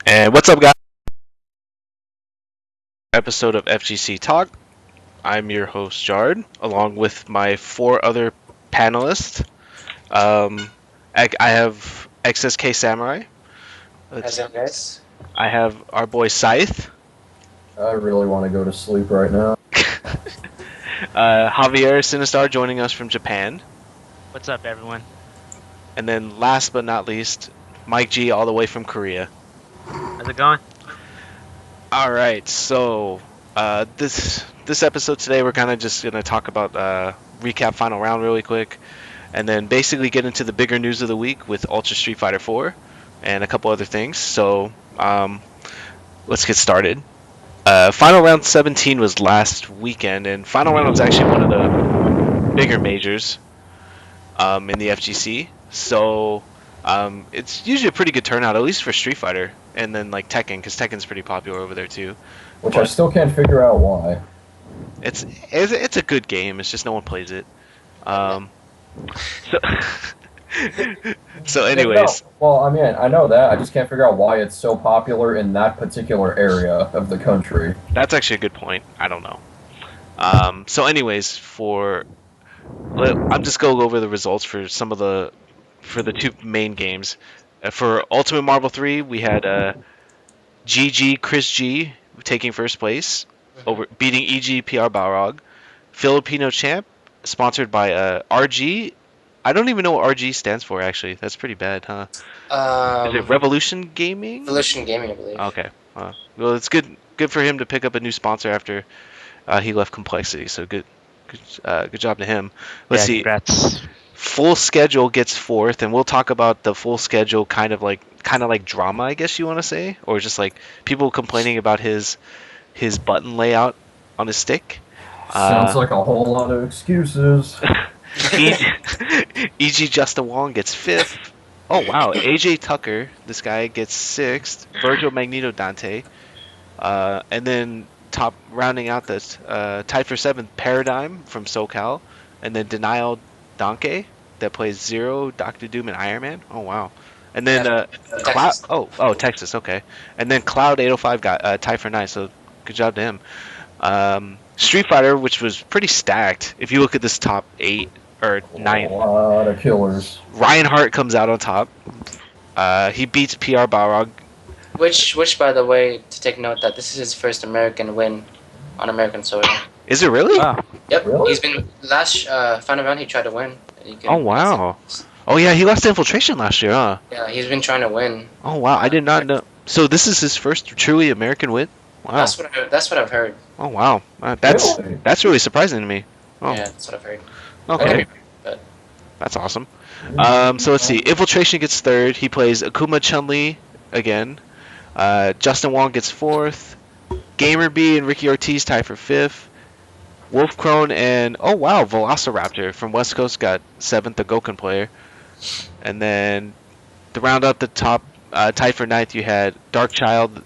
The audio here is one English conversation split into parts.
And what's up, guys? Episode of FGC Talk. I'm your host, Jard, along with my four other panelists. I have Xsk Samurai. How's it, guys? I have our boy Scythe. I really want to go to sleep right now. Javier Sinistar joining us from Japan. What's up, everyone? And then last but not least, Mike G, all the way from Korea. How's it going? All right, so this episode today, we're kind of just gonna talk about recap final round really quick, and then basically get into the bigger news of the week with Ultra Street Fighter 4 and a couple other things. So let's get started. Final round 17 was last weekend, and final round was actually one of the bigger majors in the FGC. So it's usually a pretty good turnout, at least for Street Fighter, and then like Tekken, because Tekken's pretty popular over there too. Which I still can't figure out why. It's a good game. It's just no one plays it. So so anyways, No. Well, I mean, I know that. I just can't figure out why it's so popular in that particular area of the country. that's actually a good point. I don't know. So anyways, I'm just going over the results for the two main games. For Ultimate Marvel 3, we had GG Chris G taking first place over beating EG PR Balrog. Filipino champ, sponsored by RG. I don't even know what RG stands for, actually. That's pretty bad, huh? Is it Revolution Gaming? Revolution Gaming, I believe. Okay. Well, it's good for him to pick up a new sponsor after he left Complexity. So good job to him. Let's see. Congrats. Full Schedule gets fourth, and we'll talk about the Full Schedule kind of like drama, I guess you want to say, or just like people complaining about his button layout on his stick. Sounds like a whole lot of excuses. EG Justin Wong gets fifth. Oh wow, AJ Tucker, this guy gets sixth. Virgil Magneto Dante, and then top rounding out this tied for seventh Paradigm from SoCal, and then Denial Donkey that plays Zero, Doctor Doom, and Iron Man. Oh wow, and then Cloud. Texas. Oh Texas, okay, and then Cloud 805 got tied for ninth. So good job to him. Street Fighter, which was pretty stacked. If you look at this top 8 or 9, A lot of killers. Ryan Hart comes out on top. He beats PR Balrog. Which, by the way, to take note that this is his first American win on American soil. Is it really? Wow. Yep. Really? He's been final round. He tried to win. Oh wow. Oh yeah, he lost to Infiltration last year, huh? Yeah, he's been trying to win. Oh wow, I did not know. So this is his first truly American win. Wow. That's what I've heard. Oh wow, Really? that's really surprising to me. Oh, Yeah, that's what I've heard. okay, But that's awesome. So let's see. Infiltration gets third. He plays Akuma Chun-Li again. Justin Wong gets fourth. Gamer B and Ricky Ortiz tie for fifth. Wolf Crone and Velociraptor from West Coast got seventh, the Goken player. And then to round up the top, tied for ninth, you had Dark Child,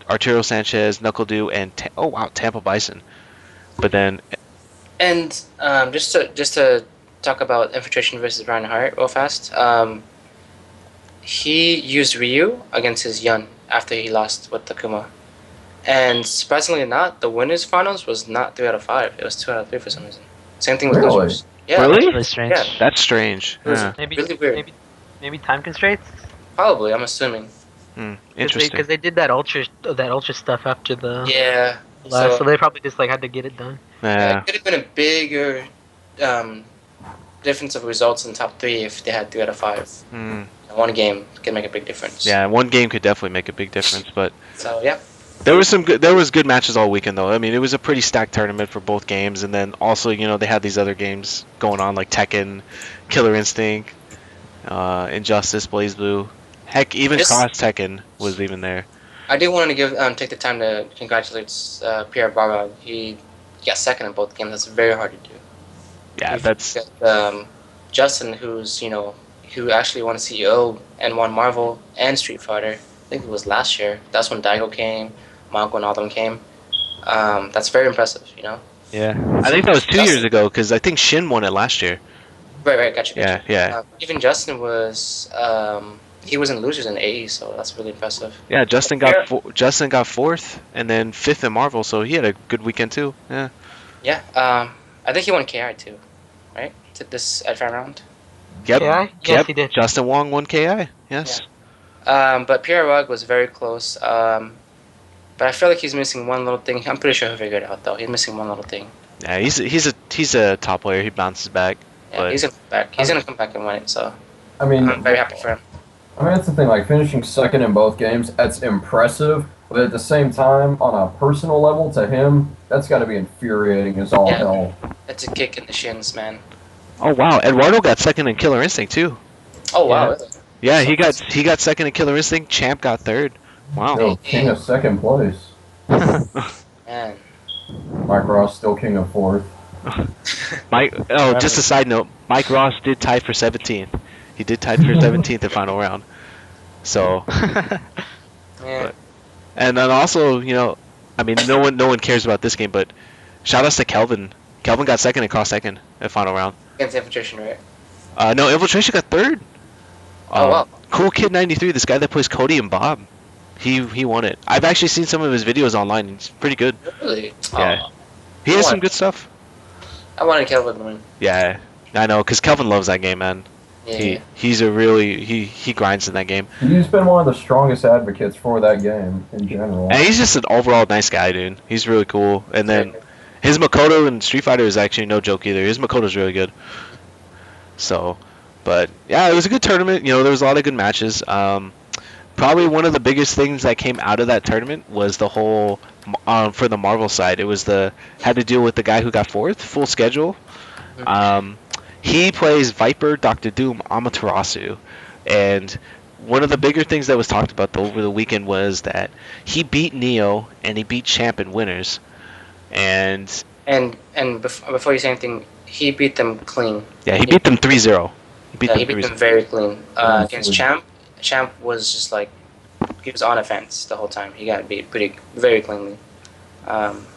Arturo Sanchez, Knuckle Dew, and Tampa Bison. But then and just to talk about Infiltration versus Ryan Hart real fast. He used Ryu against his Yun after he lost with Takuma. And surprisingly not, the winners finals was not 3 out of 5. It was 2 out of 3 for some reason. Same thing with Really? losers. Yeah, Really? Really strange. Yeah. that's strange. It was Yeah. Maybe really weird. Maybe time constraints. Probably, I'm assuming. Interesting. Because they did that ultra stuff after the Yeah. last, so they probably just like had to get it done. Yeah. It could have been a bigger difference of results in top 3 if they had 3 out of 5. Hmm. One game can make a big difference. Yeah, one game could definitely make a big difference, but So yeah. there was good matches all weekend though. I mean, it was a pretty stacked tournament for both games, and then also they had these other games going on like Tekken, Killer Instinct, Injustice, Blaze Blue. Heck, even Cross Tekken was even there. I do want to take the time to congratulate Pierre Barra. He got second in both games. That's very hard to do. Yeah, You've that's got, Justin, who actually won CEO and won Marvel and Street Fighter. I think it was last year. That's when Daigo came, Marco and all them came. That's very impressive, yeah. I think that was 2 years ago because I think Shin won it last year. Right, gotcha. Yeah. Even Justin was he was in losers in AE, so that's really impressive. Yeah, Justin Yeah. got fourth and then fifth in Marvel, so he had a good weekend too. Yeah. Yeah. I think he won KI too, right? To this at final round. Yep. KI? Yes, Yep. he did. Justin Wong won KI. Yeah. Yes. But Pierre Rugg was very close. But I feel like he's missing one little thing. I'm pretty sure he'll figure it out though. He's missing one little thing. Yeah, he's a top player. He bounces back. Yeah, But he's gonna come back. He's gonna come back and win it. So I mean, I'm very happy for him. that's the thing. Like finishing second in both games, that's impressive. But at the same time, on a personal level, to him, that's got to be infuriating as all Yeah. hell. It's a kick in the shins, man. oh wow, Eduardo got second in Killer Instinct too. Oh wow. Yeah. Really? Yeah, he got second in Killer Instinct. Champ got third. Wow. Yo, king of second place. Man. Mike Ross still king of fourth. Mike. Oh, just a side note. Mike Ross did tie for 17th. He did tie for 17th in final round. So, Yeah. and then also, I mean, no one cares about this game, but shout outs to Kelvin. Kelvin got second and crossed second in final round. Against Infiltration, right? No, Infiltration got third. Oh wow. Cool Kid 93, this guy that plays Cody and Bob. He won it. I've actually seen some of his videos online. He's pretty good. Really? Yeah. Oh, He has What? some good stuff. I wanted Kelvin to win. Yeah, I know, because Kelvin loves that game, man. Yeah. He's a really he grinds in that game, He's been one of the strongest advocates for that game in general. and he's just an overall nice guy, dude. He's really cool. And then his Makoto in Street Fighter is actually no joke either. His Makoto's really good. So, but yeah, it was a good tournament. There was a lot of good matches. Probably one of the biggest things that came out of that tournament was the whole for the Marvel side. It was had to deal with the guy who got fourth, full schedule. He plays Viper, Doctor Doom, Amaterasu, and one of the bigger things that was talked about over the weekend was that he beat Neo and he beat Champ in winners, and Before you say anything, he beat them clean. yeah, he beat them 3-0. He beat Yeah, them he beat 3-0. them very clean. Yeah, Against sweet. Champ, Champ was just like he was on offense the whole time. He got beat very cleanly.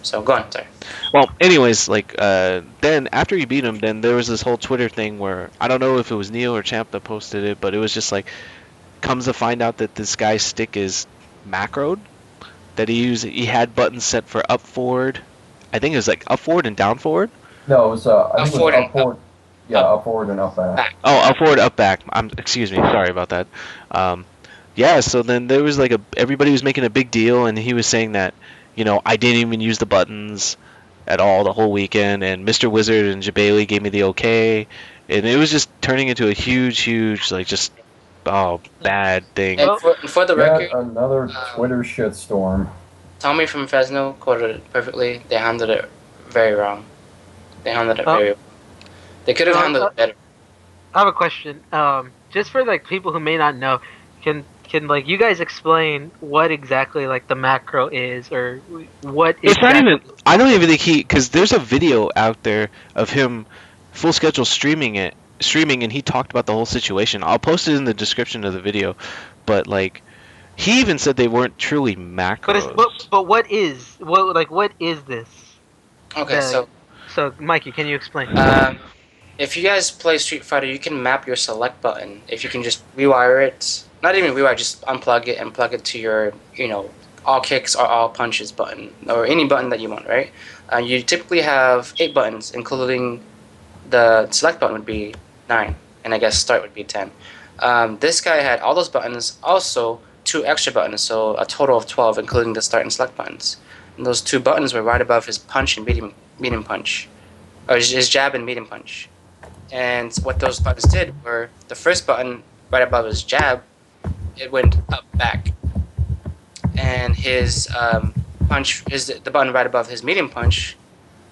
So go on, sorry. Well, anyways, then after he beat him, then there was this whole Twitter thing where I don't know if it was Neo or Champ that posted it, but it was just like, comes to find out that this guy's stick is macroed, that he had buttons set for up forward. I think it was like up forward and down forward. No, it was I think it forward was and up forward. Yeah, up forward and up back. Back. Oh, up forward, up back. Excuse me, sorry about that. Yeah, so then there was everybody was making a big deal, and he was saying that, I didn't even use the buttons at all the whole weekend, and Mr. Wizard and Jabali gave me the okay, and it was just turning into a huge, bad thing. And for the Yet record, another Twitter shitstorm. Tommy from Fresno quoted it perfectly. They handled it very wrong. They handled it very. They could have handled it better. I have a question. Just for people who may not know, can you guys explain what exactly the macro is, or what? It's not exactly... even. I don't even think because there's a video out there of him full schedule streaming, and he talked about the whole situation. I'll post it in the description of the video, but he even said they weren't truly macros. But what is this? Okay, So Mikey, can you explain? if you guys play Street Fighter, you can map your select button. If you can just rewire it, not even rewire, just unplug it and plug it to your, all kicks or all punches button, or any button that you want, right? You typically have 8 buttons, including the select button would be 9, and I guess start would be 10. This guy had all those buttons, also 2 extra buttons, so a total of 12, including the start and select buttons. And those 2 buttons were right above his punch and medium punch, or his jab and medium punch. And what those buttons did were, the first button right above his jab, it went up back, and his punch, the button right above his medium punch,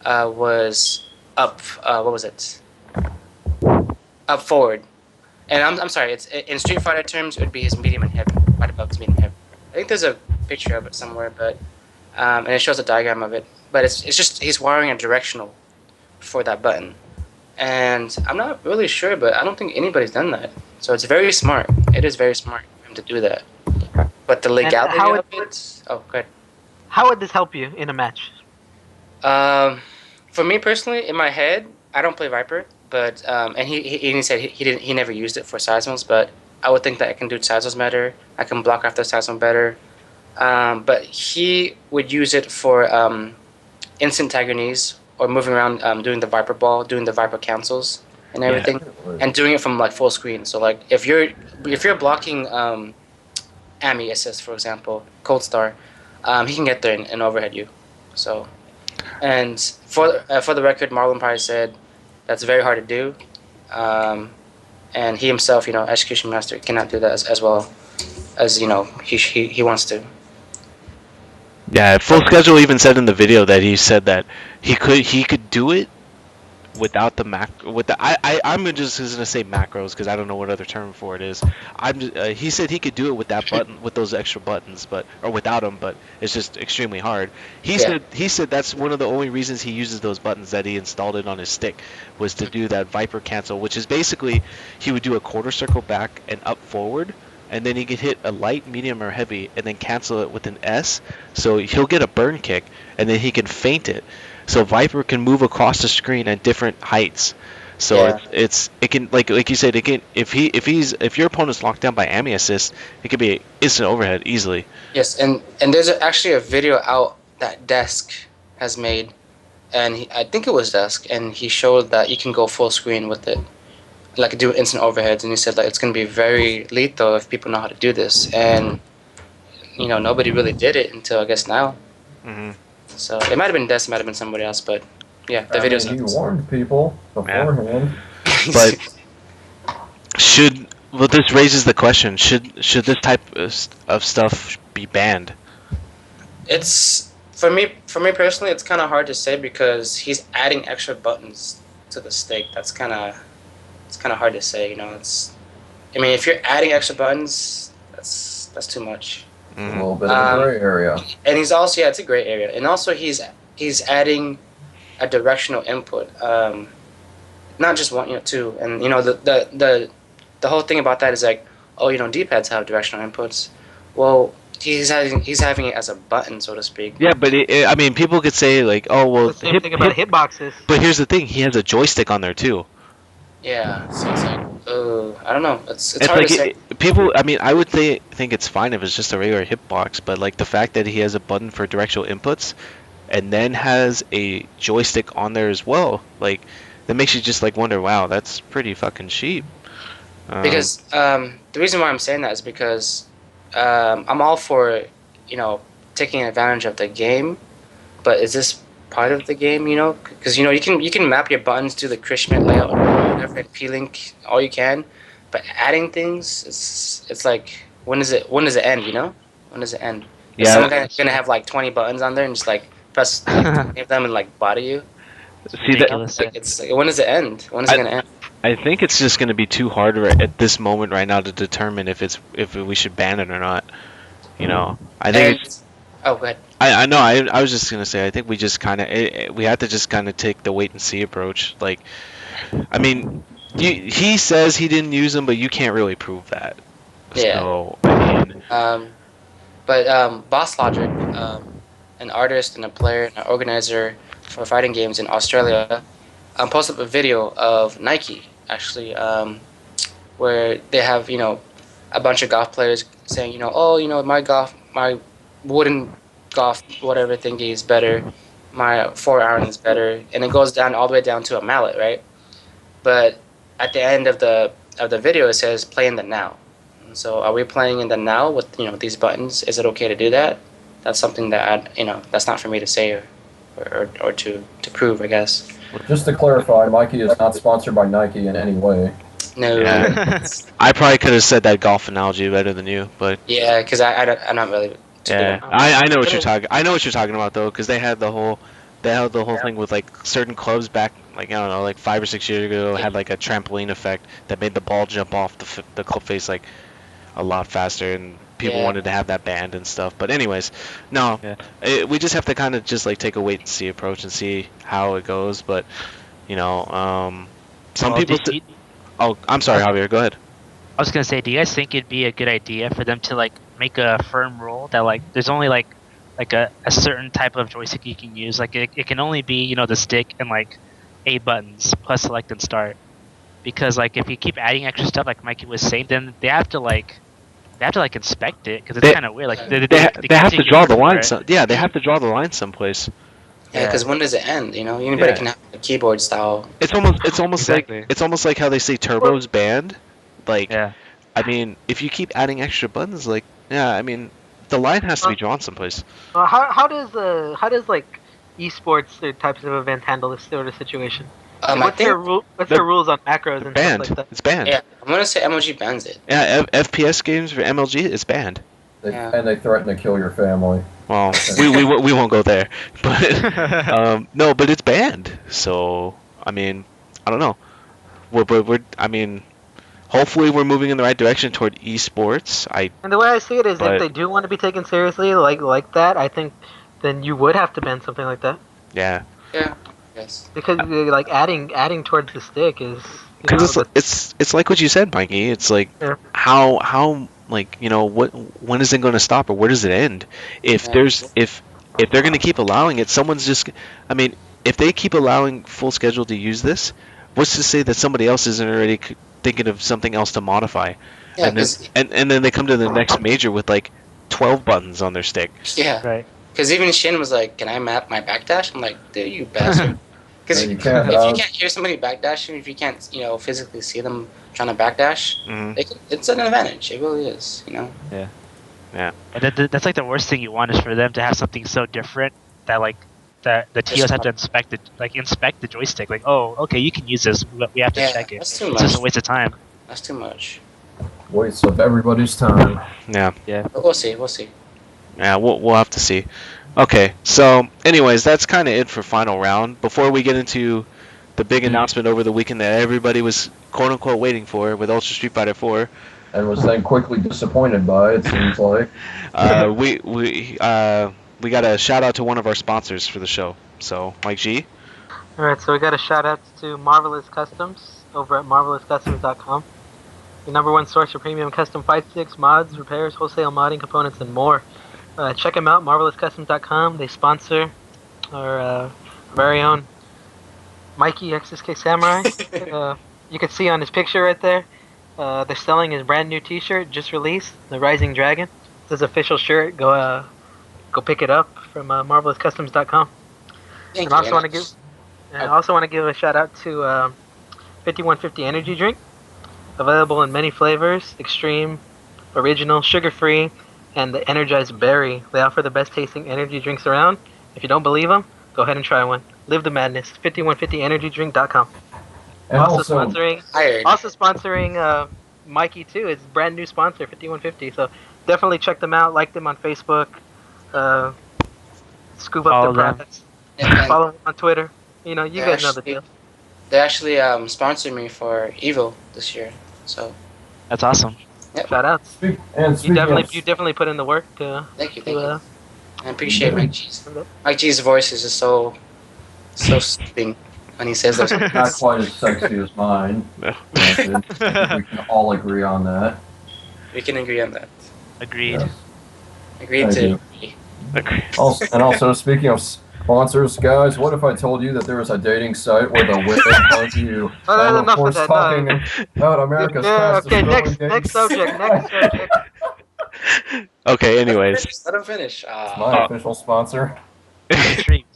was up. What was it? Up forward. And I'm sorry. It's in Street Fighter terms, it would be his medium and heavy, right above his medium and heavy. I think there's a picture of it somewhere, but and it shows a diagram of it. But it's just he's wiring a directional for that button. And I'm not really sure, but I don't think anybody's done that. So it's very smart. It is very smart for him to do that. But the legality of it... Oh, go ahead. How would this help you in a match? For me personally, in my head, I don't play Viper, but and he said he never used it for seismos, but I would think that I can do side zones better. I can block after side zone better. But he would use it for instant tag your knees or moving around, doing the Viper ball, doing the Viper cancels and everything, and doing it from like full screen. So like if you're blocking Ami assist, for example, Cold Star, he can get there and overhead you. So, and for the record, Marlon probably said that's very hard to do, and he himself, execution master, cannot do that as well as he wants to. Yeah, Full Schedule even said in the video that he said that he could do it without the I'm just gonna say macros because I don't know what other term for it is. He said he could do it with that button, with those extra buttons, or without them, but it's just extremely hard. He said that's one of the only reasons he uses those buttons, that he installed it on his stick, was to do that Viper cancel, which is basically he would do a quarter circle back and up forward, and then he could hit a light, medium, or heavy, and then cancel it with an S. So he'll get a burn kick, and then he can feint it. So Viper can move across the screen at different heights. So Yeah. it can, like you said, it can, if your opponent's locked down by Ami assist, it could be instant overhead easily. Yes, and there's actually a video out that Desk has made, and I think it was Desk, and he showed that you can go full screen with it, like do instant overheads, and he said that it's going to be very lethal if people know how to do this, and nobody really did it until I guess now. Hmm. So it might have been Desk, it might have been somebody else, but yeah, the I video's mean, he warned people beforehand. But well, this raises the question: should this type of stuff be banned? it's for me personally, it's kind of hard to say because he's adding extra buttons to the stick. It's kind of hard to say. I mean, if you're adding extra buttons, that's too much. A little bit of a gray area. And he's also, it's a gray area, and also he's adding a directional input, not just one, two, and the whole thing about that is like, oh, D-pads have directional inputs. Well, he's having it as a button, so to speak. Yeah, but I mean, people could say like, oh well, The same thing about hitboxes. But here's the thing: he has a joystick on there too. Yeah, so it's like, I don't know. It's hard like to say. people. I mean, I would think it's fine if it's just a regular hitbox, but like the fact that he has a button for directional inputs, and then has a joystick on there as well, like that makes you just like wonder, wow, that's pretty fucking cheap. Because the reason why I'm saying that is because I'm all for taking advantage of the game, but is this part of the game? Because you can map your buttons to the Chris Schmidt layout or whatever, P-Link all you can, but adding things, it's like when does it end? When does it end? Is Yeah. someone gonna have like 20 buttons on there and just like press like, give them and like body you? See that? Like, it's like, when does it end? When is it gonna end? I think it's just going to be too hard at this moment right now to determine if we should ban it or not. I think Oh, go ahead. I know. I was just gonna say. I think we just kind of we have to just kind of take the wait and see approach. Like, I mean, he says he didn't use them, but you can't really prove that. Yeah. So I mean, But Boss Logic, an artist and a player and an organizer for fighting games in Australia, posted up a video of Nike actually, where they have a bunch of golf players saying my wooden golf whatever thingy is better, my 4-iron is better, and it goes down all the way down to a mallet, right? But at the end of the video, it says play in the now. So are we playing in the now with these buttons? Is it okay to do that? That's something that that's not for me to say or to prove, I guess. Just to clarify, Mikey is not sponsored by Nike in any way. No. Yeah. I probably could have said that golf analogy better than you, but Yeah, because I'm not really. yeah, I know what you're talking. I know what you're talking about though, because they had the whole thing with like certain clubs back, like I don't know, like 5 or 6 years ago, had like a trampoline effect that made the ball jump off the club face like a lot faster, and people wanted to have that banned and stuff. But anyways, no, we just have to kind of just like take a wait and see approach and see how it goes. But some people. Oh, I'm sorry, Javier. Go ahead. I was gonna say, do you guys think it'd be a good idea for them to like make a firm rule that like there's only like a certain type of joystick you can use? Like it can only be the stick and like 8 buttons plus select and start. because like if you keep adding extra stuff, like Mikey was saying, then they have to inspect it because it's They- kind of weird. Like They keep have to taking draw money the for line. it. Yeah, they have to draw the line someplace. Yeah, because when does it end? You know, anybody Yeah. can have a keyboard style. It's almost Exactly. like how they say turbo's banned. Like, Yeah. I mean, if you keep adding extra buttons, like, yeah, I mean, the line has to be drawn someplace. How does like esports or types of events handle this sort of situation? Like, I what's their think What's they're- their rules on macros and Banned. stuff like that? It's banned. yeah, I'm gonna say MLG bans it. Yeah, FPS games for MLG is banned. Yeah. And they threaten to kill your family. Well, we won't go there, but no, but it's banned. So I mean, I don't know. I mean, hopefully we're moving in the right direction toward esports. And the way I see it is, But- if they do want to be taken seriously, like that, I think then you would have to ban something like that Yeah, Yeah. Yes. because like adding towards the stick is. You know, because it's like what you said, Mikey. It's like Yeah. how like when is it going to stop or where does it end? If Yeah. there's if they're going to keep allowing it, someone's just. I mean, if they keep allowing full schedule to use this, what's to say that somebody else isn't already thinking of something else to modify? Yeah, and then, because and then they come to the next major with like 12 buttons on their stick. yeah, Right. because even Shin was like, "Can I map my backdash?" I'm like, "Dude, you bastard." Because No, you if can't, you dog. can't hear somebody backdashing, if you can't, physically see them trying to backdash, Hmm. it's an advantage. It really is, And that's like the worst thing you want is for them to have something so different that like that the TOs have to inspect the joystick. Like, oh, okay, you can use this, but we have to Yeah, check it. that's too It's just a much. waste of time. That's too much. Waste of everybody's time. Yeah. But we'll see. We'll see. Yeah, we'll have to see. Okay, so anyways, that's kind of it for final round. Before we get into the big announcement over the weekend that everybody was quote unquote waiting for with Ultra Street Fighter 4, And was then quickly disappointed by, it seems like. we got a shout out to one of our sponsors for the show. So Mike G. All right, so we got a shout out to Marvelous Customs over at marvelouscustoms.com. Your number one source for premium custom fight sticks, mods, repairs, wholesale modding components, and more. Check them out, marvelouscustoms.com. They sponsor our very own Mikey Xsk Samurai. You can see on his picture right there. They're selling his brand new T-shirt just released, the Rising Dragon. It's his official shirt. Go pick it up from marvelouscustoms.com. Thank And you. also want to give, I also want to give a shout out to 5150 Energy Drink, available in many flavors: extreme, original, sugar-free, and the Energized Berry. They offer the best tasting energy drinks around. If you don't believe them, go ahead and try one. Live the madness. 5150energydrink.com. And also, sponsoring Mikey too. It's brand new sponsor, 5150. So definitely check them out. Like them on Facebook. Scoop up Follow their them. products. And Follow them on Twitter. You they guys know the actually- deal. They actually sponsored me for Evo this year. So That's awesome. Shout outs. speaking You of, definitely put in the work to. thank you. to I appreciate Mike G's. Mike G's voice is just so soothing when he says those. not quite as sexy as mine. No. Granted. I think we can all agree on that. We can agree on that. Agreed. Yes. Agreed Thank to. you. Okay. Also, speaking of sponsors, guys, what if I told you that there is a dating site where the women hunt you? Oh, And of enough of course, that, talking about America's fastest okay, growing next dating subject. site. Next subject. Okay. Anyways, Let him finish. My official sponsor. Intrigued.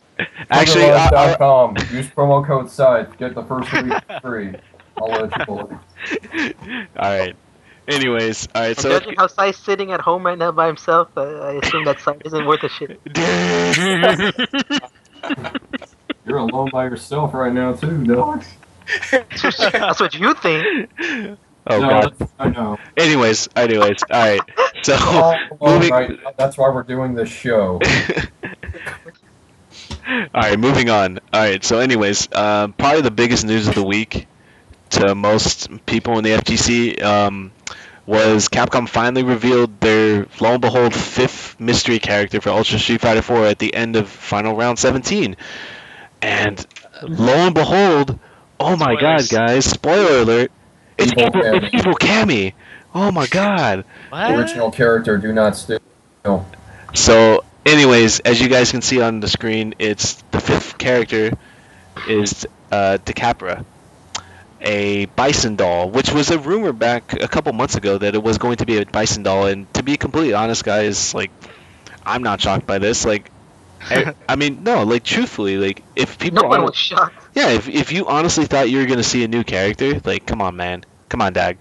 actually, Sugarlife.com. Use promo code Scythe. Get the first week free. I'll let you know. all right. Anyways, all right. And So judging how Scythe's sitting at home right now by himself, I assume that Scythe isn't worth a shit. You're alone by yourself right now, too, dog. That's what you think. Oh No, god. I know. Anyways, all right. So We're all alone moving. right now. That's why we're doing this show. All right, moving on. All right, so anyways, probably the biggest news of the week to most people in the FGC was Capcom finally revealed their, lo and behold, fifth mystery character for Ultra Street Fighter 4 at the end of Final Round 17. And lo and behold, oh my Spoilers. god, guys, spoiler alert, it's Evil Cammy. it's Evil Cammy. Oh my god. What? Original character, do not steal. No. So, anyways, as you guys can see on the screen, it's the fifth character is Decapre. a Bison doll, which was a rumor back a couple months ago that it was going to be a Bison doll. And to be completely honest, guys, like I'm not shocked by this. Like, I mean, no, like truthfully, like if No people one are, was shocked. yeah, if you honestly thought you were gonna see a new character, like, come on, man, come on, Dag,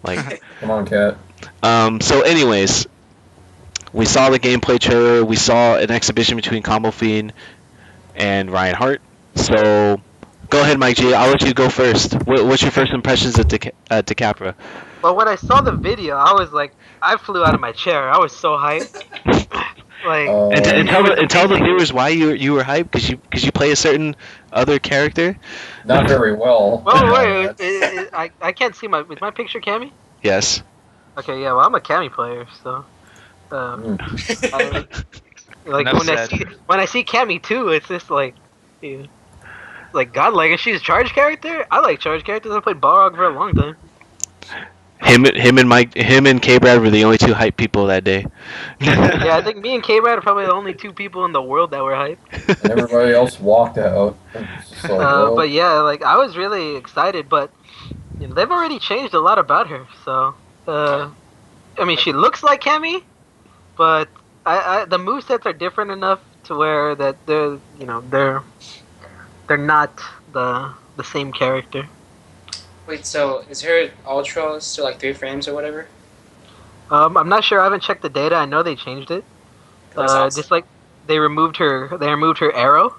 like, Come on, Cat. so anyways, we saw the gameplay trailer, we saw an exhibition between Combo Fiend and Ryan Hart. So, go ahead, Mike G. I'll let you go first. What's your first impressions of Decapre? But when I saw the video, I was like, I flew out of my chair. I was so hyped. Like, And it was tell the amazing. viewers why you were hyped because you play a certain other character. Not very well. Well, wait, I can't see is my picture Cammy? Yes. Okay, yeah, well, I'm a Cammy player, so. I, like Enough said. when I see Cammy too, it's just like, yeah, like godlike. And she's a charge character. I like charge characters. I played Balrog for a long time. Him and K Brad were the only two hype people that day. Yeah, I think me and K-Brad are probably the only two people in the world that were hype. And everybody else walked out. It's just like, well, But yeah, like I was really excited, but you know, they've already changed a lot about her. So, I mean, she looks like Cammy, but the movesets are different enough to where that they're not the same character. Wait, so is her Ultra still like 3 frames or whatever? I'm not sure. I haven't checked the data. I know they changed it. That's awesome. Just like they removed her arrow,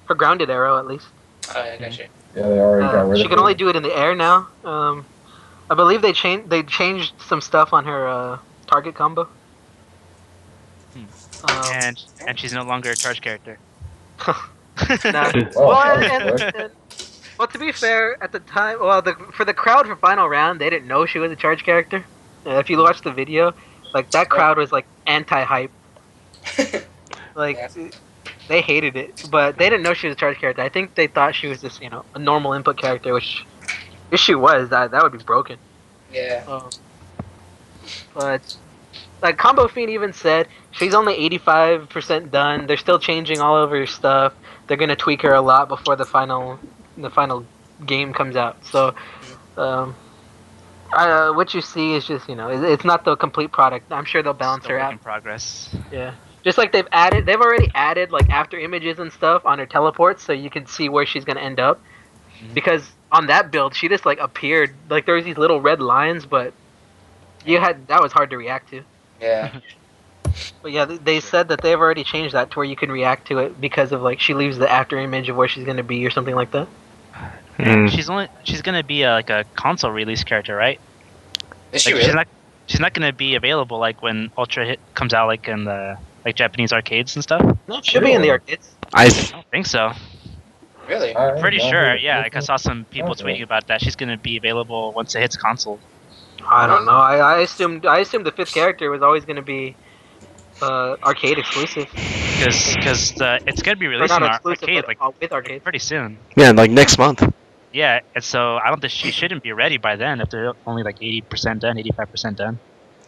her grounded arrow at least. Oh, yeah, I got you. yeah, they already got rid She of can it. only do it in the air now. I believe they changed some stuff on her target combo. And she's no longer a charge character. Nah. Oh, Well, that's quick. well, to be fair, at the time, well, for the crowd for final round, they didn't know she was a charge character. If you watch the video, like that crowd was like anti-hype. Like Yeah. they hated it, but they didn't know she was a charge character. I think they thought she was just a normal input character, which if she was, that would be broken. Yeah. But like Combo Fiend even said, she's only 85% done. They're still changing all of her stuff. They're gonna tweak her a lot before the final game comes out. So, what you see is just it's not the complete product. I'm sure they'll balance Still her work in out. progress. Yeah. Just like they've already added like after images and stuff on her teleports, so you can see where she's gonna end up. Mhm. Because on that build, she just like appeared, like there was these little red lines, but that was hard to react to. Yeah. But yeah, they said that they've already changed that to where you can react to it because of like she leaves the after image of where she's gonna be or something like that. She's gonna be like a console release character, right? Is she Like, really? she's not gonna be available like when Ultra Hit comes out, like in the like Japanese arcades and stuff. No, it should be in the arcades. I I don't think so. Really? Alright, Pretty well, sure. who- Yeah, like I saw some people Okay. tweeting about that. She's gonna be available once it hits console. I don't know. I assumed the fifth character was always gonna be arcade exclusive. Because it's gonna be Or released not in exclusive, arcade but like with arcade. pretty soon. yeah, like next month. Yeah, and so I don't think she shouldn't be ready by then if they're only like 80% done, 85% done.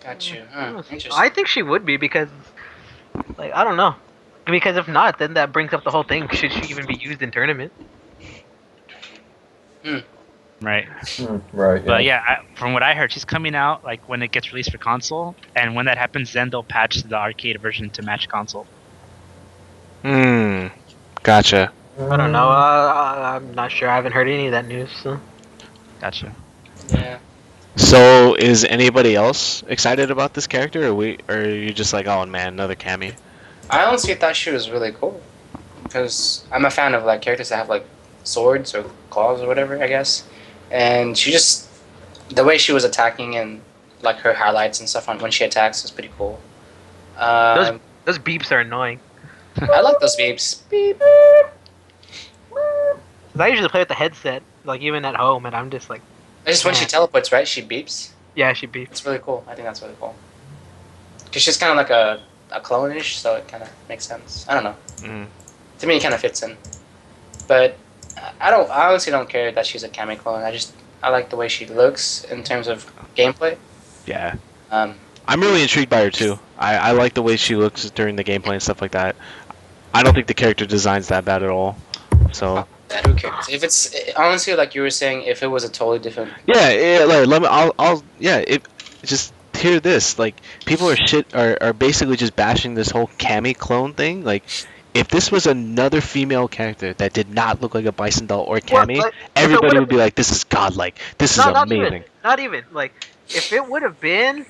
Got you. Huh. Interesting. I think she would be because, like, I don't know. Because if not, then that brings up the whole thing. Should she even be used in tournament? Right. Right. But yeah, from what I heard, she's coming out like when it gets released for console, and when that happens, then they'll patch the arcade version to match console. Gotcha. I don't know. I'm not sure. I haven't heard any of that news. So. Gotcha. Yeah. So, is anybody else excited about this character, or are you just like, oh man, another Cammy? I honestly thought she was really cool because I'm a fan of like characters that have like swords or claws or whatever, I guess. And she just the way she was attacking and like her highlights and stuff on when she attacks is pretty cool. Those beeps are annoying. I like those beeps. Beep. 'Cause I usually play with the headset, like even at home, and I'm just like, It's just when she teleports, right? She beeps. yeah, she beeps. It's really cool. I think that's really cool. Cause she's kind of like a clone-ish, so it kind of makes sense. I don't know. Mm. To me, it kind of fits in. But I honestly don't care that she's a Kami clone. I like the way she looks in terms of gameplay. Yeah. Um, I'm really intrigued by her too. I like the way she looks during the gameplay and stuff like that. I don't think the character design's that bad at all. So That who cares? If it's honestly like you were saying, if it was a totally different. Yeah, like let me. Yeah. It just hear this. Like people are basically just bashing this whole Cammy clone thing. Like if this was another female character that did not look like a Bison doll or Well, Cammy, like if it would everybody have would be been like, "This is godlike. This is no, not even, amazing." not even like if it would have been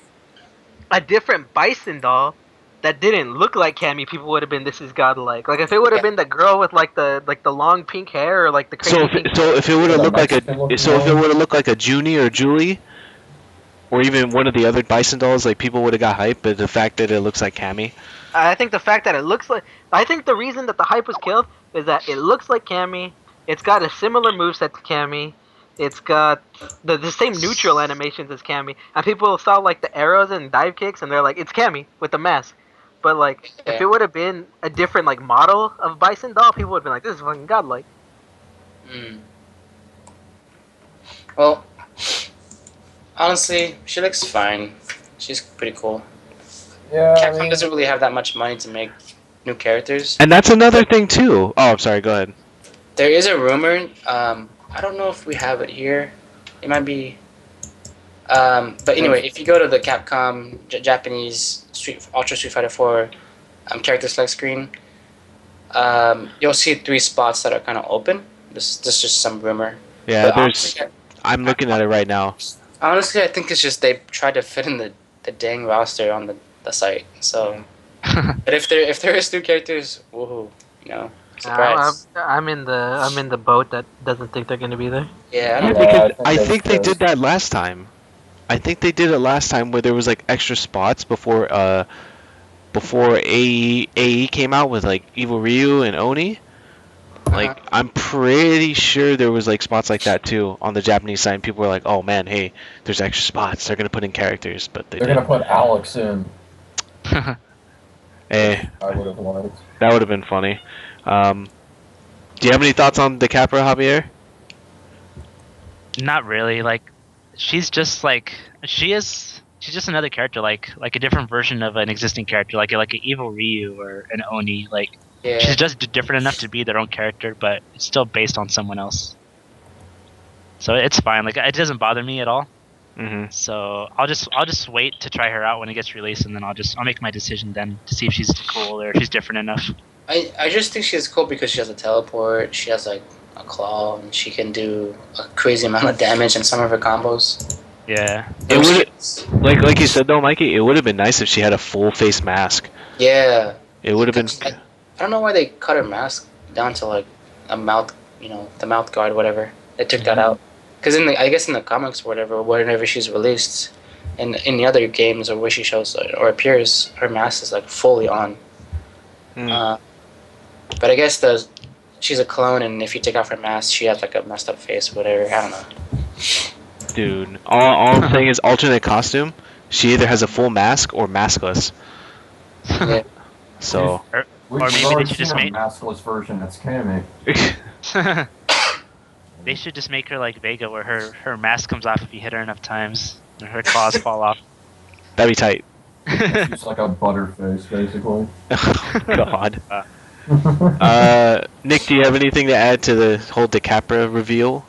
a different Bison doll that didn't look like Cammy, people would have been this is godlike. Like if it would have Yeah. been the girl with the long pink hair or like the So crazy if pink. if it would have The looked like a Mexican looking so if it one. would have looked like a Junie or Julie or even one of the other Bison dolls, like people would have got hyped. But the fact that it looks like Cammy, I think the fact that it looks like I think the reason that the hype was killed is that it looks like Cammy. It's got a similar moveset to Cammy. It's got the same neutral animations as Cammy, and people saw like the arrows and dive kicks, and they're like, "It's Cammy with the mask." But like, if Yeah. it would have been a different like model of Bison doll, people would have been like, "This is fucking godlike." Mm. Well, honestly, she looks fine. She's pretty cool. Yeah, I Capcom mean, doesn't really have that much money to make new characters. and that's another thing too. Oh, I'm sorry. Go ahead. There is a rumor. I don't know if we have it here. It might be. But anyway, if you go to the Capcom Japanese Ultra Street Fighter 4 character select screen, you'll see 3 spots that are kind of open. This is just some rumor. Yeah, But there's. honestly, I'm looking at it right now. I think it's just they tried to fit in the dang roster on the site. So, but if there is 2 characters, woohoo! You know, surprise. I'm in the boat that doesn't think they're gonna be there. Yeah, I Yeah, don't Yeah, because I I think think they that's did that last time. I think they did it last time where there was like extra spots before AE came out with like Evil Ryu and Oni. Like I'm pretty sure there was like spots like that too on the Japanese side. And people were like, "Oh man, hey, there's extra spots. They're gonna put in characters," but they they're gonna didn't. put Alex in. Hey, I would have liked. that would have been funny. Do you have any thoughts on Decapre, Javier? Not really. Like, she's just like she's just another character, like a different version of an existing character, like an evil Ryu or an Oni. Like, Yeah. she's just different enough to be their own character, but it's still based on someone else. So it's fine. Like, it doesn't bother me at all. Mm-hmm. So I'll just wait to try her out when it gets released, and then I'll make my decision then to see if she's cool or if she's different enough. I just think she's cool because she has a teleport, she has like a claw, and she can do a crazy amount of damage in some of her combos. Yeah. It would like you said though, Mikey. It would have been nice if she had a full face mask. Yeah. It would have been. I don't know why they cut her mask down to like a mouth, the mouth guard, whatever. They took that out. Because I guess in the comics or whatever, whenever she's released, and in the other games or where she shows or appears, her mask is like fully on. Mm. But I guess she's a clone, and if you take off her mask, she has like a messed up face or whatever. I don't know. Dude, all I'm saying is alternate costume. She either has a full mask or maskless. Yeah. So. We've Or maybe they already should seen just a make- maskless version that's Cammy. They should just make her like Vega, where her mask comes off if you hit her enough times, and her claws fall off. That'd be tight. She's like a butterface, basically. God. Nick, do you have anything to add to the whole Decapre reveal?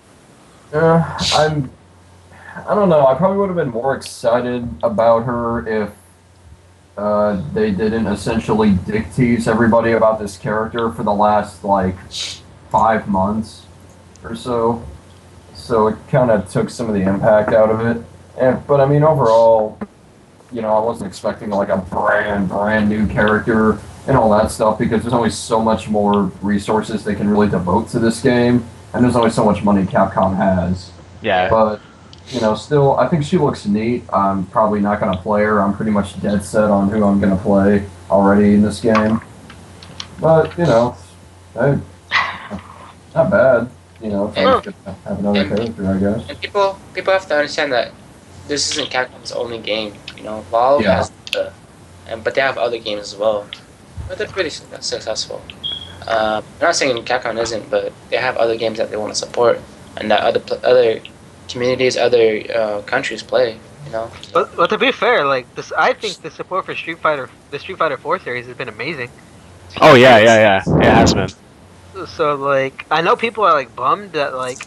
I don't know. I probably would have been more excited about her if they didn't essentially dick tease everybody about this character for the last like 5 months or so. So it kind of took some of the impact out of it. But I mean, overall, I wasn't expecting like a brand new character and all that stuff because there's only so much more resources they can really devote to this game, and there's only so much money Capcom has. Yeah. But still, I think she looks neat. I'm probably not gonna play her. I'm pretty much dead set on who I'm gonna play already in this game. But hey, not bad. If I could have another character, I guess. And people have to understand that this isn't Capcom's only game. Valve Yeah. has but they have other games as well. But they're pretty successful. I'm not saying Capcom isn't, but they have other games that they want to support, and that other communities, other countries play. But to be fair, like this, I think the support for the Street Fighter 4 series has been amazing. Oh yeah. It has been. So like, I know people are like bummed that like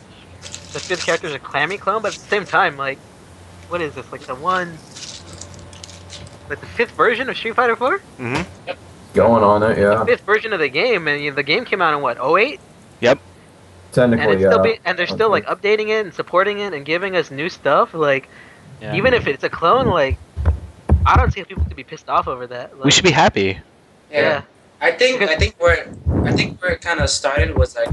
the fifth character is a clammy clone, but at the same time, like, what is this? Like the fifth version of Street Fighter 4? Mm-hmm. Going on it, The yeah. fifth version of the game, and the game came out in what, '08? Yep. And Technically, it's still yeah. and they're still like updating it and supporting it and giving us new stuff. Like, Yeah. even if it's a clone, like, I don't see how people could be pissed off over that. We Like, should be happy. yeah. I think where it kind of started was like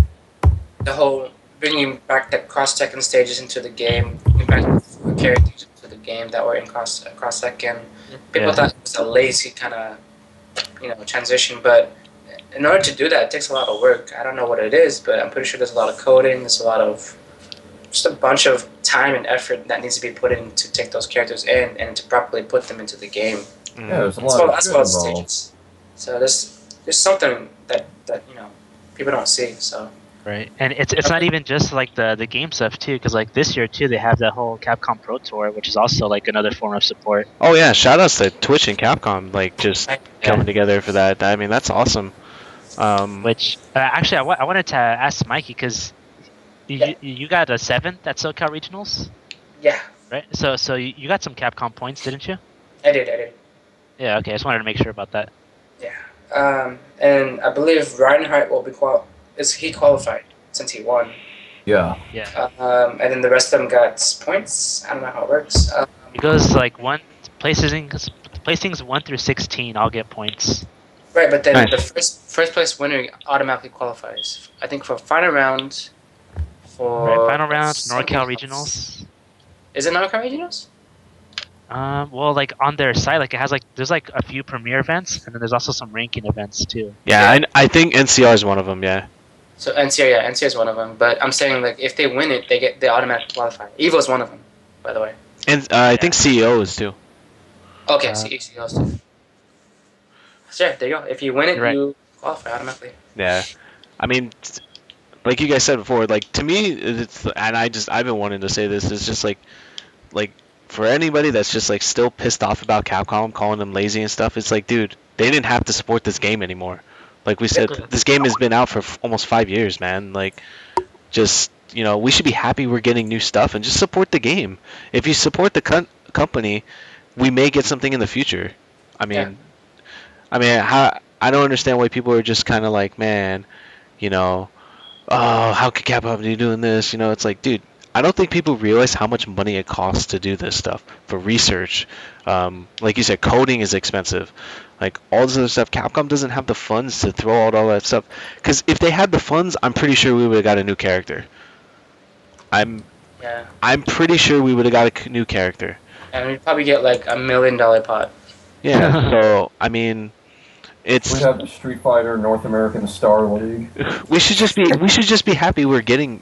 the whole bringing back the cross second stages into the game, bringing back the characters into the game that were in cross second. People Yeah. thought it was a lazy kind of transition, but in order to do that, it takes a lot of work. I don't know what it is, but I'm pretty sure there's a lot of coding. There's a lot of just a bunch of time and effort that needs to be put in to take those characters in and to properly put them into the game. Mm-hmm. Yeah, there's a That's lot of that's shit what involved. stages. So there's something that people don't see. So Right, and it's not even just like the game stuff too, because like this year too they have that whole Capcom Pro Tour, which is also like another form of support. Oh yeah, shout outs to Twitch and Capcom, like just Yeah. coming together for that. I mean, that's awesome. Which actually I wanted to ask Mikey because you got a 7th at SoCal Regionals, yeah, right? So you got some Capcom points, didn't you? I did. Yeah, okay. I just wanted to make sure about that. Yeah. And I believe Reinhardt will be he qualified since he won. Yeah. Yeah, And then the rest of them got points. I don't know how it works. it goes like placings 1 through 16 all get points. Right, but then Nice. the first place winner automatically qualifies. I think for final round. For Right, final round, something NorCal else. Regionals. Is it NorCal Regionals? Well, like on their site, like it has like there's like a few premier events, and then there's also some ranking events too. Yeah, I think NCR is one of them. Yeah. So NCR is one of them. But I'm saying like if they win it, they automatically qualify. Evo is one of them, by the way. And I think CEO is too. Okay, Uh, so EC goes to. Sure, there you go. If you win it, You're right. you qualify automatically. Yeah. I mean, like you guys said before, like to me, it's and I've been wanting to say this. It's just like for anybody that's just like still pissed off about Capcom calling them lazy and stuff. It's like, dude, they didn't have to support this game anymore. Like we said, Yeah. this game has been out for almost 5 years, man. Like, just we should be happy we're getting new stuff and just support the game. If you support the company, we may get something in the future. I mean, I don't understand why people are just kind of like, man, oh, how could Capcom be doing this? It's like, dude, I don't think people realize how much money it costs to do this stuff for research. Like you said, coding is expensive. Like all this other stuff, Capcom doesn't have the funds to throw out all that stuff. Because if they had the funds, I'm pretty sure we would have got a new character. Yeah. I'm pretty sure we would have got a new character. And we'd probably get like $1 million pot. Yeah. So I mean, it's We have the Street Fighter North American Star League. we should just be happy we're getting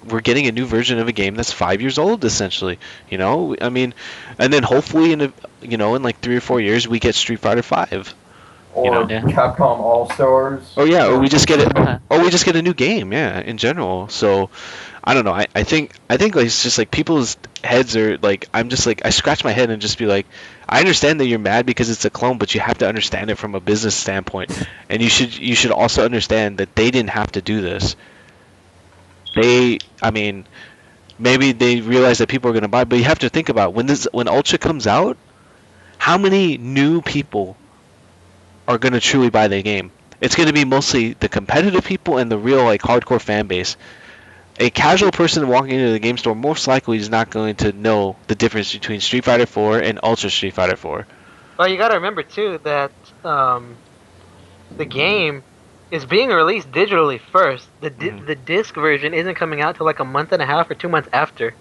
a new version of a game that's 5 years old essentially. I mean, and then hopefully in like 3 or 4 years we get Street Fighter 5. Or Yeah. Capcom All Stars. Oh yeah, or we just get a new game, yeah, in general. So I don't know. I think like it's just like people's heads are like I'm just like I scratch my head and just be like I understand that you're mad because it's a clone, but you have to understand it from a business standpoint. And you should also understand that they didn't have to do this. I mean, maybe they realize that people are going to buy, but you have to think about when Ultra comes out, how many new people are going to truly buy the game? It's going to be mostly the competitive people and the real like hardcore fan base. A casual person walking into the game store most likely is not going to know the difference between Street Fighter 4 and Ultra Street Fighter 4. Well, you gotta remember too that the game is being released digitally first. The disc version isn't coming out till like a month and a half or 2 months after.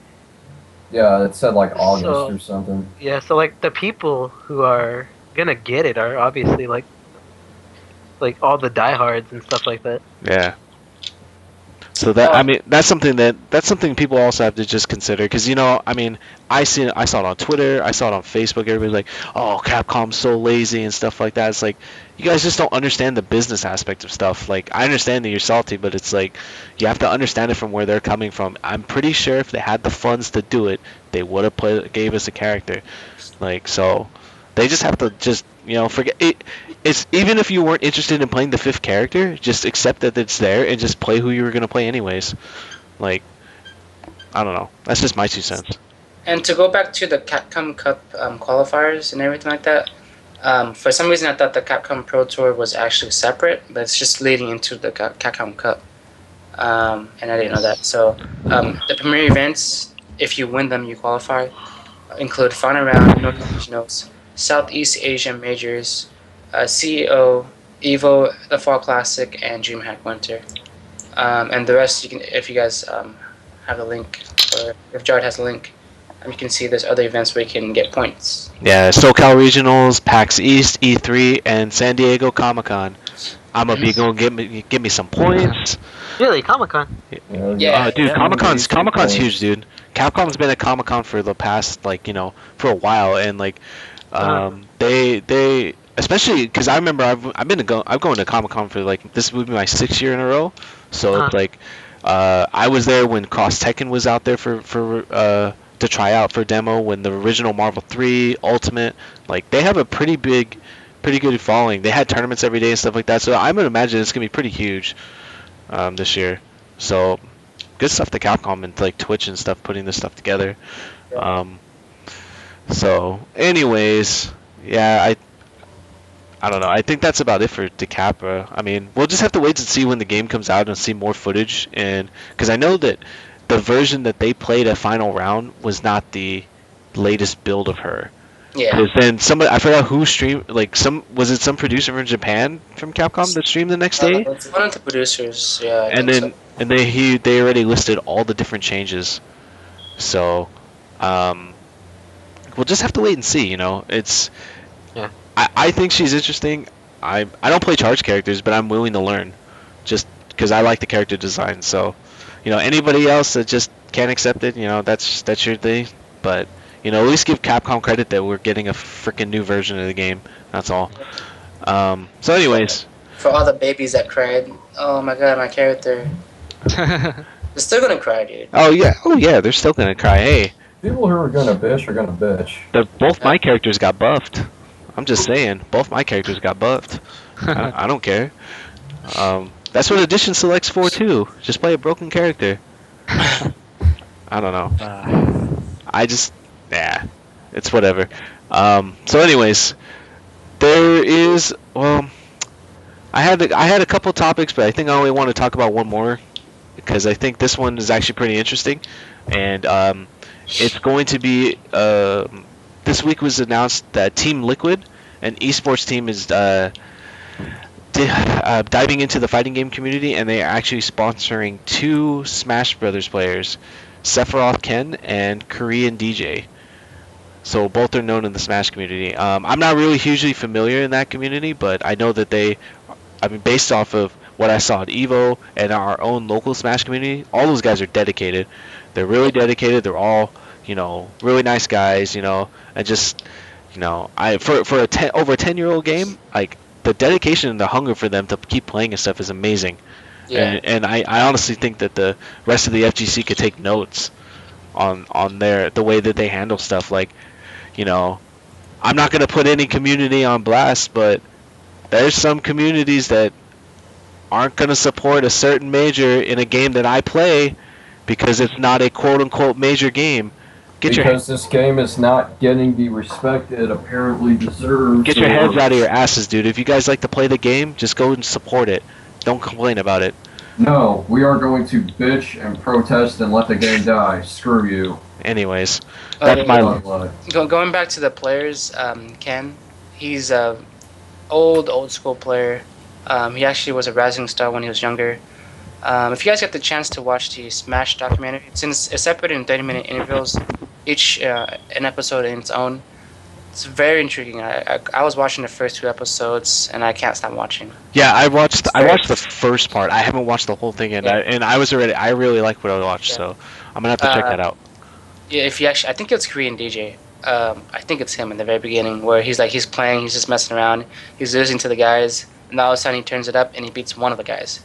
Yeah, it said like August So- or something. Yeah, so like the people who are gonna get it are obviously like all the diehards and stuff like that. Yeah. So that I mean that's something people also have to just consider because I mean I saw it on Twitter, I saw it on Facebook. Everybody's like, oh, Capcom's so lazy and stuff like that. It's like you guys just don't understand the business aspect of stuff. Like I understand that you're salty, but it's like you have to understand it from where they're coming from. I'm pretty sure if they had the funds to do it, they would have gave us a character. Like so, they just have to just You know, forget it. It's even if you weren't interested in playing the fifth character, just accept that it's there and just play who you were gonna play anyways. Like, I don't know. That's just my 2 cents. And to go back to the Capcom Cup qualifiers and everything like that, for some reason I thought the Capcom Pro Tour was actually separate, but it's just leading into the Capcom Cup. And I didn't know that. So the premier events, if you win them, you qualify, include Final Round, North Regionals, Southeast Asian Majors, CEO, Evo, the Fall Classic, and DreamHack Winter. And the rest, you can, if you guys have the link, or if Jared has a link, you can see there's other events where you can get points. Yeah, SoCal Regionals, PAX East, E3, and San Diego Comic Con. I'm gonna be going give me some points. Really, Comic Con. Yeah. Dude, Yeah. Comic Con's huge, dude. Capcom's been at Comic Con for the past for a while, and they especially because I remember I've going to Comic Con for this would be my 6th year in a row, so it's I was there when Cross Tekken was out there for to try out for demo when the original Marvel 3 Ultimate, they have a pretty good following. They had tournaments every day and stuff like that, so I'm gonna imagine it's gonna be pretty huge this year. So good stuff to Capcom and Twitch and stuff putting this stuff together. So anyways, yeah, I don't know. I think that's about it for Decapre. I mean, we'll just have to wait to see when the game comes out and see more footage, and because I know that the version that they played at Final Round was not the latest build of her. Yeah. 'Cause then somebody, I forgot who streamed, was it some producer from Japan from Capcom that streamed the next day? It's one of the producers, yeah. I And think then so. and they already listed all the different changes. So, we'll just have to wait and see. It's Yeah. I think she's interesting. I don't play charge characters, but I'm willing to learn, just because I like the character design. So, anybody else that just can't accept it, that's your thing. But at least give Capcom credit that we're getting a freaking new version of the game. That's all. So, anyways. For all the babies that cried, oh my god, my character. They're still gonna cry, dude. Oh yeah, they're still gonna cry. Hey, People who are gonna bitch are gonna bitch. both my characters got buffed. I'm just saying, both my characters got buffed. I don't care. That's what Edition selects for too. Just play a broken character. I don't know. It's whatever. So anyways, there is I had a couple topics, but I think I only want to talk about one more because I think this one is actually pretty interesting, and it's going to be this week was announced that Team Liquid, an esports team, is diving into the fighting game community, and they are actually sponsoring 2 Smash Brothers players, Sephiroth Ken and Korean DJ. So both are known in the Smash community. I'm not really hugely familiar in that community, but I know that based off of what I saw at Evo and our own local Smash community, all those guys are dedicated. They're really dedicated. They're all, really nice guys, and just, for over a 10-year-old game, the dedication and the hunger for them to keep playing and stuff is amazing. Yeah. And I honestly think that the rest of the FGC could take notes on the way that they handle stuff. I'm not going to put any community on blast, but there's some communities that aren't going to support a certain major in a game that I play because it's not a quote-unquote major game. Because this game is not getting the respect it apparently deserves. Get your heads out of your asses, dude. If you guys like to play the game, just go and support it. Don't complain about it. No, we are going to bitch and protest and let the game die. Screw you. Anyways, that's my... Going back to the players, Ken, he's a old school player. He actually was a rising star when he was younger. If you guys get the chance to watch the Smash documentary, it's separated in 30-minute intervals, each an episode in its own. It's very intriguing. I was watching the first 2 episodes, and I can't stop watching. Yeah, I watched the first part. I haven't watched the whole thing yet, and I really like what I watched, so I'm gonna have to check that out. Yeah, I think it's Korean DJ. I think it's him in the very beginning, where he's playing, he's just messing around, he's losing to the guys, and all of a sudden he turns it up and he beats one of the guys,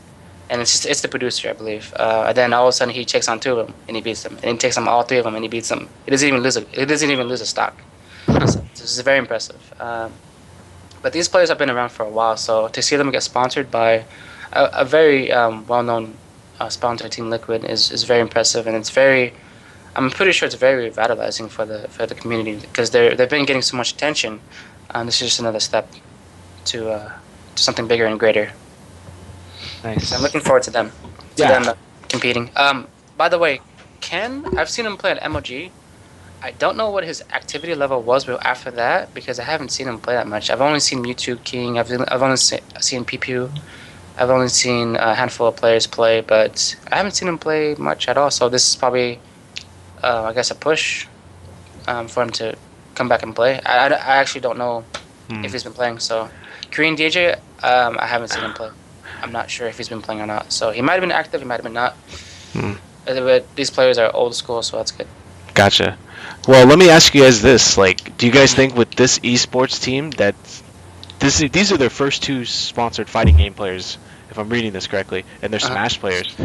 and it's the producer, I believe. And then all of a sudden he takes on 2 of them and he beats them, and he takes on all 3 of them and he beats them. He doesn't even lose a stock. So it's very impressive. But But these players have been around for a while, so to see them get sponsored by a very well-known sponsor, Team Liquid, is very impressive, and it's very. I'm pretty sure it's very revitalizing for the community because they've been getting so much attention. This is just another step to something bigger and greater. Nice. So I'm looking forward to them competing. By the way, I've seen him play at MOG. I don't know what his activity level was after that because I haven't seen him play that much. I've only seen Mewtwo, King. I've only seen Pipu. I've only seen a handful of players play, but I haven't seen him play much at all. So this is probably, I guess, a push for him to come back and play. I actually don't know if he's been playing. So Korean DJ, I haven't seen him play. I'm not sure if he's been playing or not. So he might have been active, he might have been not. But these players are old school, so that's good. Gotcha. Well, let me ask you guys this: like, do you guys think with this esports team that these are their first 2 sponsored fighting game players, if I'm reading this correctly, and they're Smash players?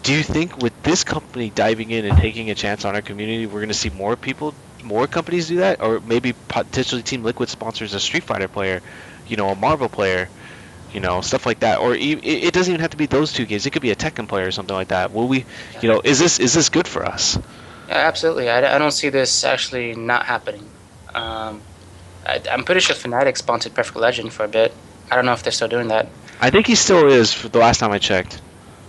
Do you think with this company diving in and taking a chance on our community, we're going to see more companies do that, or maybe potentially Team Liquid sponsors a Street Fighter player, a Marvel player, stuff like that, or it doesn't even have to be those 2 games. It could be a Tekken player or something like that. Will we, is this good for us? Yeah, absolutely. I don't see this actually not happening. I'm pretty sure Fnatic sponsored Perfect Legend for a bit. I don't know if they're still doing that. I think he still is. For the last time I checked,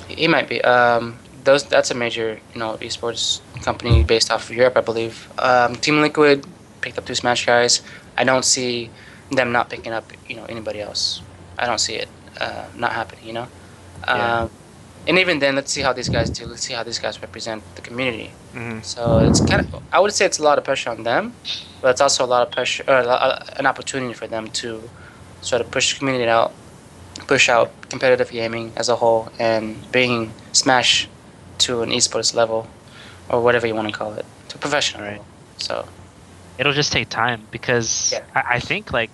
He might be. That's a major esports company based off of Europe, I believe. Team Liquid picked up 2 Smash guys. I don't see them not picking up anybody else. I don't see it not happening. And even then, let's see how these guys do. Let's see how these guys represent the community. So it's I would say it's a lot of pressure on them, but it's also a lot of pressure, an opportunity for them to sort of push the community out, push out competitive gaming as a whole, and bring Smash to an esports level, or whatever you want to call it, to professional level. So it'll just take time because I think I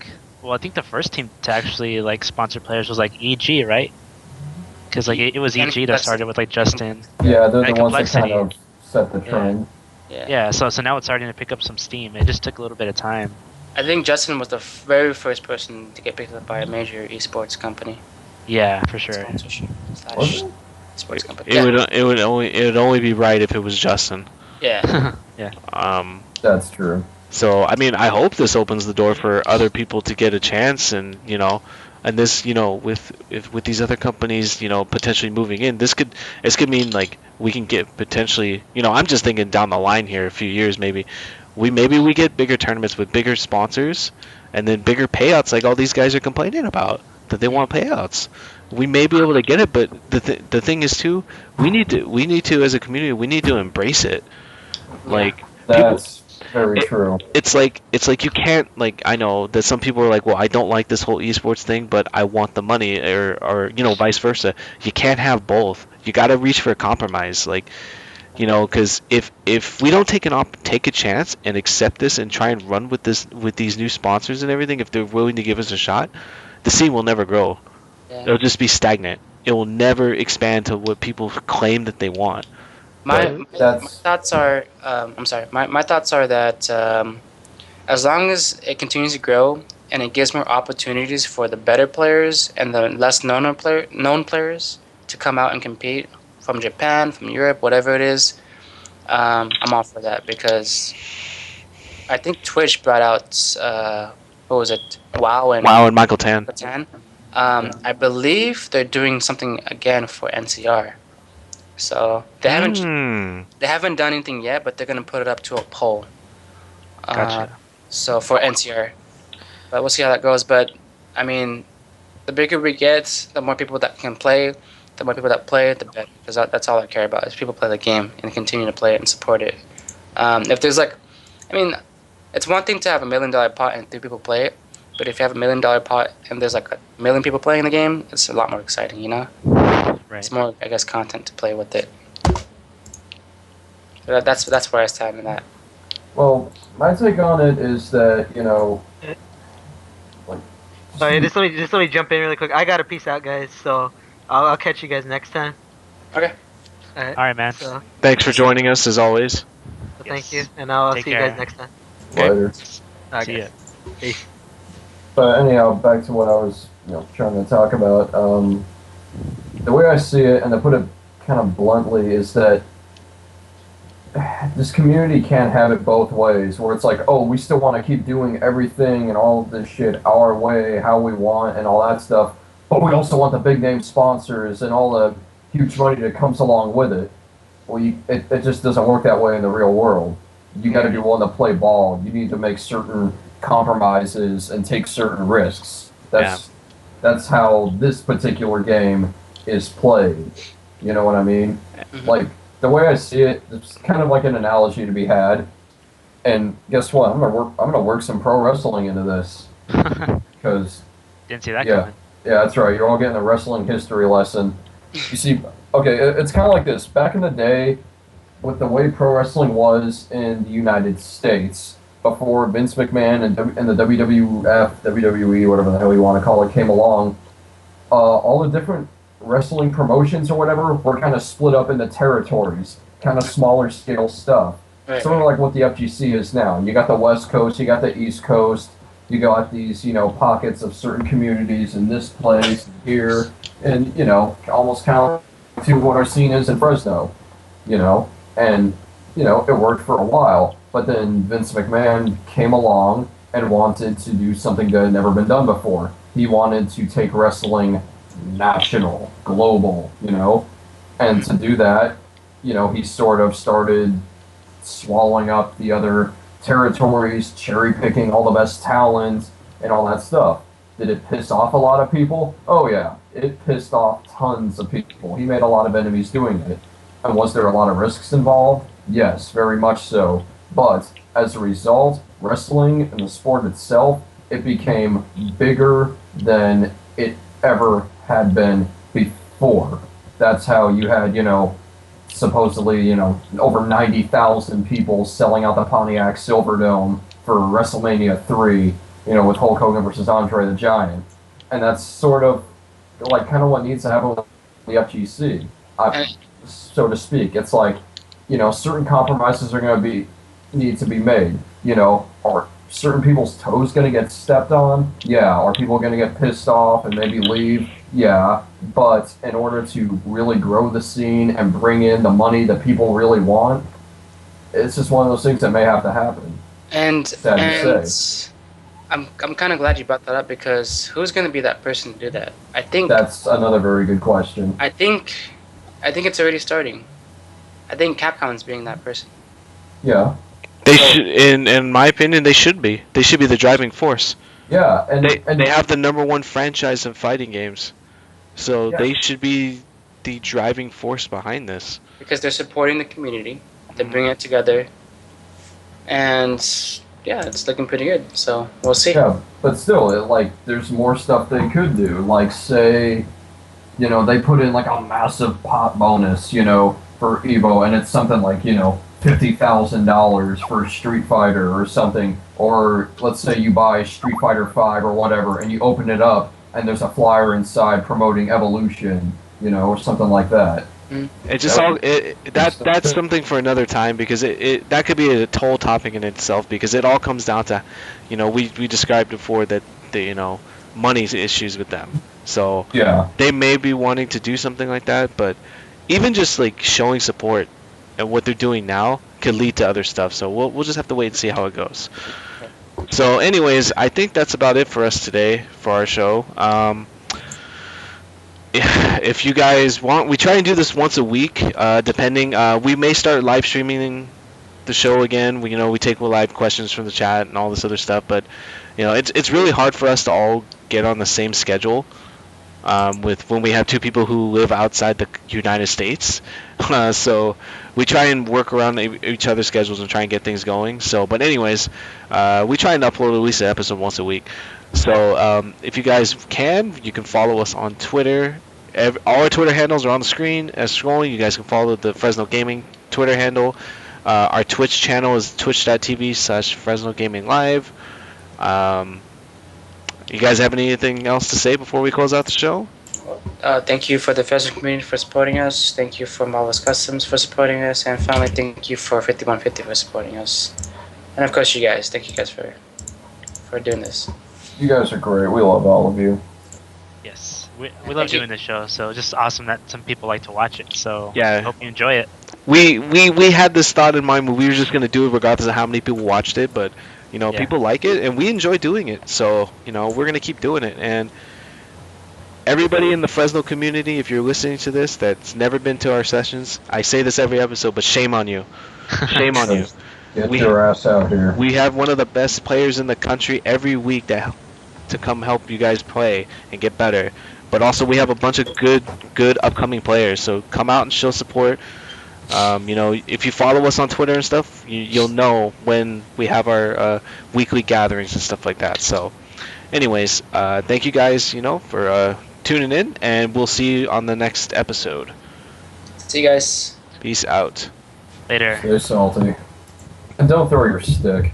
think the first team to actually sponsor players was EG, right? Because it was EG that started with Justin. Yeah, they're the ones that kind of set the trend. Yeah. So now it's starting to pick up some steam. It just took a little bit of time. I think Justin was the very first person to get picked up by a major esports company. Yeah, for sure. Sponsorship / sports company. It would only be right if it was Justin. Yeah. Yeah. That's true. So I mean, I hope this opens the door for other people to get a chance, and and this with these other companies potentially moving in, this could mean we can get potentially I'm just thinking down the line here a few years maybe we get bigger tournaments with bigger sponsors and then bigger payouts like all these guys are complaining about that they want payouts. We may be able to get it, but the thing is too, we need to as a community, we need to embrace it. That's very true. It's like you can't, I know that some people are like, well, I don't like this whole esports thing, but I want the money, or vice versa. You can't have both. You got to reach for a compromise, because if we don't take a chance and accept this and try and run with these new sponsors and everything, if they're willing to give us a shot, the scene will never grow. Yeah. It'll just be stagnant. It will never expand to what people claim that they want. My thoughts are my thoughts are that as long as it continues to grow and it gives more opportunities for the better players and the less known players to come out and compete from Japan, from Europe, whatever it is, I'm all for that because I think Twitch brought out what was it, WoW and Michael Tan. I believe they're doing something again for NCR. So they haven't done anything yet, but they're gonna put it up to a poll. Gotcha. So for NCR, but we'll see how that goes. But I mean, the bigger we get, the more people that can play, the more people that play it, the better. Because that's all I care about is people play the game and continue to play it and support it. If there's it's one thing to have $1 million pot and 3 people play it, but if you have $1 million pot and there's 1 million people playing the game, it's a lot more exciting, Right. It's more, I guess, content to play with it. So that's where I stand in that. Well, my take on it is that Sorry, just let me jump in really quick. I gotta peace out, guys. So I'll catch you guys next time. Okay. All All right, man. So Thanks for joining us as always. thank you, and I'll Take see you care. guys next time. later. All right, See ya. guys. Peace. But anyhow, back to what I was trying to talk about. The way I see it, and to put it kind of bluntly, is that this community can't have it both ways, where it's like, oh, we still want to keep doing everything and all of this shit our way, how we want, and all that stuff, but we also want the big name sponsors and all the huge money that comes along with it. Well, it just doesn't work that way in the real world. You got to be willing to play ball. You need to make certain compromises and take certain risks. That's how this particular game is played. You know what I mean? Like, the way I see it, it's kind of like an analogy to be had. And guess what? I'm gonna work some pro wrestling into this because Didn't see that coming. yeah, that's right. You're all getting a wrestling history lesson. You see, okay, it's kind of like this. Back in the day, with the way pro wrestling was in the United States, before Vince McMahon and the WWF, WWE, whatever the hell you want to call it, came along, all the different wrestling promotions or whatever were kind of split up into territories, kind of smaller scale stuff. Right. Sort of like what the FGC is now. You got the West Coast, you got the East Coast, you got these, pockets of certain communities in this place, here, and, almost kind of to what our scene is in Fresno, and, it worked for a while. But then Vince McMahon came along and wanted to do something that had never been done before. He wanted to take wrestling national, global, and to do that, he sort of started swallowing up the other territories, cherry picking all the best talent, and all that stuff. Did it piss off a lot of people? Oh yeah, it pissed off tons of people. He made a lot of enemies doing it. And was there a lot of risks involved? Yes, very much so. But as a result, wrestling and the sport itself, it became bigger than it ever had been before. That's how you had, supposedly, over 90,000 people selling out the Pontiac Silverdome for WrestleMania 3, with Hulk Hogan versus Andre the Giant. And that's sort of, kind of what needs to happen with the FGC, so to speak. It's like, certain compromises are going to need to be made. Are certain people's toes going to get stepped on? Yeah. Are people going to get pissed off and maybe leave? Yeah. But in order to really grow the scene and bring in the money that people really want, it's just one of those things that may have to happen. And Sad to say. I'm kind of glad you brought that up, because who's going to be that person to do that? I think That's another very good question. I think it's already starting. I think Capcom's being that person. Yeah. They should, in my opinion, they should be. They should be the driving force. Yeah. And They have the #1 franchise in fighting games, so Yeah. they should be the driving force behind this. Because they're supporting the community, they're bringing it together, and yeah, it's looking pretty good. So we'll see. Yeah, but still, there's more stuff they could do. Like, say, they put in a massive pot bonus, for Evo, and it's something like, $50,000 for Street Fighter or something. Or let's say you buy Street Fighter 5 or whatever, and you open it up, and there's a flyer inside promoting Evolution, or something like that. It just that's something for another time, because it that could be a whole topic in itself, because it all comes down to, we described before that the money's issues with them. So Yeah. they may be wanting to do something like that, but even just showing support and what they're doing now could lead to other stuff. So we'll just have to wait and see how it goes. So anyways, I think that's about it for us today for our show. If you guys want, we try and do this once a week, depending. We may start live streaming the show again. We take live questions from the chat and all this other stuff, but it's really hard for us to all get on the same schedule. With when we have two people who live outside the United States, so we try and work around each other's schedules and try and get things going. So, but anyways, we try and upload at least an episode once a week. So if you guys you can follow us on Twitter. All our Twitter handles are on the screen as scrolling. You guys can follow the Fresno Gaming Twitter handle. Our Twitch channel is twitch.tv/Fresno Gaming Live. You guys have anything else to say before we close out the show? Thank you for the Fresno community for supporting us. Thank you for Marvelous Customs for supporting us. And finally, thank you for 5150 for supporting us. And of course, you guys. Thank you guys for doing this. You guys are great. We love all of you. Yes, we love Thank you. doing the show, so it's just awesome that some people like to watch it. So Yeah. hope you enjoy it. We had this thought in mind where we were just gonna do it regardless of how many people watched it, but Yeah. people like it and we enjoy doing it. So we're gonna keep doing it. And everybody in the Fresno community, if you're listening to this that's never been to our sessions, I say this every episode, but shame on you. Shame on you. Get We- your ass out here. We have one of the best players in the country every week to come help you guys play and get better. But also we have a bunch of good upcoming players. So come out and show support. If you follow us on Twitter and stuff, you'll know when we have our weekly gatherings and stuff like that. So, anyways, thank you guys, for tuning in, and we'll see you on the next episode. See you guys. Peace out. Later. Stay salty. And don't throw your stick.